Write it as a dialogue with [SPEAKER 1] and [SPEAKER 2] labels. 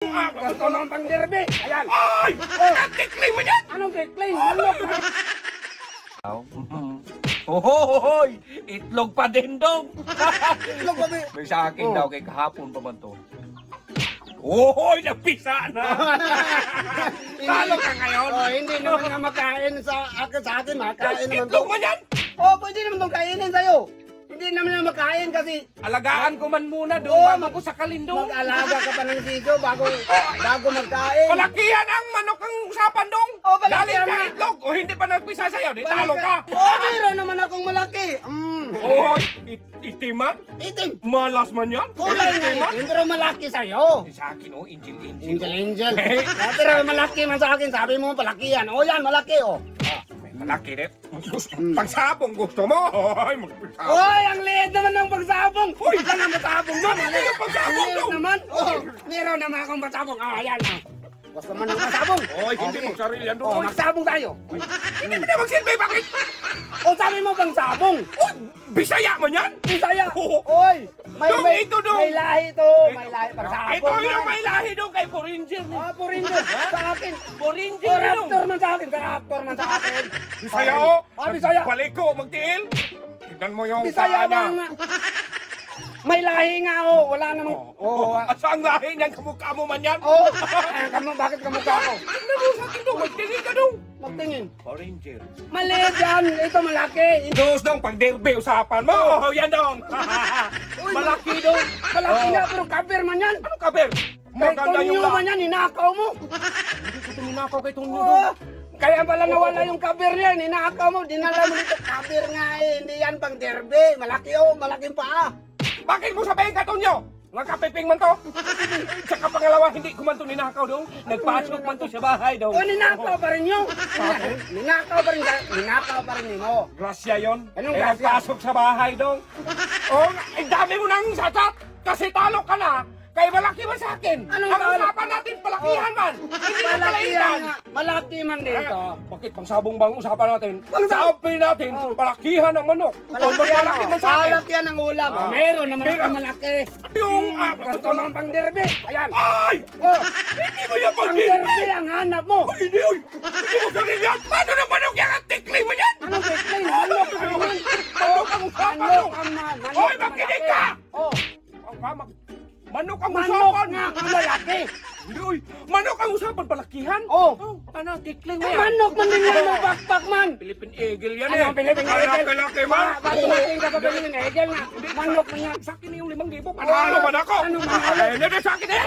[SPEAKER 1] gusto mong pang derby. Ayan.
[SPEAKER 2] Ay! Tikling mo yan!
[SPEAKER 1] Anong tikling? Manok.
[SPEAKER 2] Hoy! Itlog pa din dong!
[SPEAKER 1] Itlog ba, be?
[SPEAKER 2] May sa akin daw kay kahapon pa man to. Hoy! Napisa na! Talo ka ngayon!
[SPEAKER 1] Oh, hindi naman nga makain sa akin, makain naman to.
[SPEAKER 2] Itlog man yan!
[SPEAKER 1] Oh, pwede naman tong kainin sa'yo. Hindi naman na makain kasi
[SPEAKER 2] Alagaan ko man muna
[SPEAKER 1] Oo,
[SPEAKER 2] doon bago ko sa kalindong.
[SPEAKER 1] mag-alaga ka pa ng sisiyo bago magkain.
[SPEAKER 2] Palakihan ang manok ang usapan dong!
[SPEAKER 1] Oo, palakihan
[SPEAKER 2] Galing ka
[SPEAKER 1] nga.
[SPEAKER 2] itlog! O hindi pa nagpisa sa'yo, di talo ka!
[SPEAKER 1] Oh, meron naman akong malaki.
[SPEAKER 2] Hoy! Itiman?
[SPEAKER 1] Itim.
[SPEAKER 2] Malas man yan!
[SPEAKER 1] Kulay nga itim, pero malaki sa'yo.
[SPEAKER 2] Sa akin oh, Angel.
[SPEAKER 1] Angel. Pero malaki man sa akin, sabi mo palakihan. O yan, malaki oh.
[SPEAKER 2] Malaki rin. Pagsabong gusto mo? Hoy! Magsabong!
[SPEAKER 1] Oy, ang liit naman ng pagsabong.
[SPEAKER 2] Hoy!
[SPEAKER 1] Saan ang pagsabong mo?
[SPEAKER 2] Ano yung pagsabong
[SPEAKER 1] Ang liit
[SPEAKER 2] to?
[SPEAKER 1] naman. Oh, meron naman akong pagsabong. Ayan oh. Gusto mo ng pagsabong?
[SPEAKER 2] Hoy, hindi
[SPEAKER 1] Okay.
[SPEAKER 2] magsarili yan
[SPEAKER 1] Oh,
[SPEAKER 2] doon.
[SPEAKER 1] magsabong tayo.
[SPEAKER 2] Hindi mo na magsilbi, bakit?
[SPEAKER 1] O sabi mo pagsabong.
[SPEAKER 2] Oh, Bisaya man yan?
[SPEAKER 1] Bisaya.
[SPEAKER 2] Oo.
[SPEAKER 1] Oy,
[SPEAKER 2] Dong, ito, dong.
[SPEAKER 1] may lahi to. May lahi pagsabong.
[SPEAKER 2] Ito yung may lahi doon kay Foranger.
[SPEAKER 1] Ah, Puringer. Sa akin.
[SPEAKER 2] Foranger
[SPEAKER 1] O,
[SPEAKER 2] yun.
[SPEAKER 1] raptor man sa akin. Raptor man sa akin.
[SPEAKER 2] Bisaya o.
[SPEAKER 1] Ah, Bisaya.
[SPEAKER 2] Balik ko, magtiil. Tignan mo yung
[SPEAKER 1] Bisaya
[SPEAKER 2] paa
[SPEAKER 1] na
[SPEAKER 2] niya.
[SPEAKER 1] nga. May lahi nga oh. Wala namang. Oh.
[SPEAKER 2] At saan lahi niyan? Kamukha mo man yan?
[SPEAKER 1] Oh. Bakit kamukha ko?
[SPEAKER 2] Tignan mo sa akin doon. Magtingin ka doon.
[SPEAKER 1] Magtingin.
[SPEAKER 2] Foranger.
[SPEAKER 1] Maliit yan. Ito malaki.
[SPEAKER 2] Dos dong, pag derby usapan mo. Oh, yan dong. Malaki dong.
[SPEAKER 1] Malaki nga pero cover man yan.
[SPEAKER 2] Ano ka, Ber?
[SPEAKER 1] Kay Tonyo man yan. Ninakaw mo.
[SPEAKER 2] Hindi ko tuminakaw kay Tonyo
[SPEAKER 1] Oh.
[SPEAKER 2] dong.
[SPEAKER 1] Kaya pala nawala yung cover niya. Ninakaw mo. Dinala mo dito. Cover nga eh. Hindi yan pang derby. Malaki oh. Malaking paa.
[SPEAKER 2] Bakit mo sabihin ka, Tonyo? Nagkapiping man to. Tsaka pangalawa, hindi ko man to ninakaw dong. Nagpasok man to sa bahay dong.
[SPEAKER 1] O ninakaw pa rin yung. Ninakaw pa rin. Ninakaw pa rin mo.
[SPEAKER 2] Grasya yon.
[SPEAKER 1] Anong
[SPEAKER 2] Eh,
[SPEAKER 1] grasya?
[SPEAKER 2] nagpasok sa bahay dong. Oh, ang dami mo nang satat. Kasi talo ka na. Kaya malaki man sa akin.
[SPEAKER 1] Anong
[SPEAKER 2] Ang
[SPEAKER 1] talo?
[SPEAKER 2] usapan natin, palakihan man. Hindi na
[SPEAKER 1] Malaki
[SPEAKER 2] palaitan.
[SPEAKER 1] yan nga. Malaki man dito.
[SPEAKER 2] Bakit pang sabong bang usapan natin?
[SPEAKER 1] Pangsabong.
[SPEAKER 2] Sabi natin,
[SPEAKER 1] Oh.
[SPEAKER 2] palakihan ng manok. Malaki man sa akin.
[SPEAKER 1] Malaki yan ang ulam. Meron naman akong malaki.
[SPEAKER 2] Yung,
[SPEAKER 1] Gusto mo ang pang derby. Ayan.
[SPEAKER 2] ay!
[SPEAKER 1] Oh.
[SPEAKER 2] Hindi mo yan
[SPEAKER 1] Pang
[SPEAKER 2] pag-derby!
[SPEAKER 1] derby ang hanap mo.
[SPEAKER 2] Ay, hindi, oy! Hindi mo sarili yan! Paano na manok yan? Ang tikling mo yan!
[SPEAKER 1] Anong tikling? Manok ang man.
[SPEAKER 2] Manok ang usapan
[SPEAKER 1] Manok
[SPEAKER 2] mo!
[SPEAKER 1] ang man.
[SPEAKER 2] Hoy, makinig ka!
[SPEAKER 1] Oh.
[SPEAKER 2] Manok ang
[SPEAKER 1] Manok
[SPEAKER 2] usapan!
[SPEAKER 1] nga ang malaki.
[SPEAKER 2] Hindi, oy! Manok ang usapan, palakihan!
[SPEAKER 1] Oh.
[SPEAKER 2] Ano, tikling mo
[SPEAKER 1] Eh,
[SPEAKER 2] yan?
[SPEAKER 1] manok man din yan mo bakpak man.
[SPEAKER 2] Philippine Eagle yan
[SPEAKER 1] Ano,
[SPEAKER 2] eh!
[SPEAKER 1] Philippine Eagle?
[SPEAKER 2] Kalaki man!
[SPEAKER 1] Patumating ka sa Philippine Eagle nga. Manok man yan.
[SPEAKER 2] Sa akin yung 5,000. Ano man ako?
[SPEAKER 1] Ano man ako?
[SPEAKER 2] Ay, hindi sa akin eh!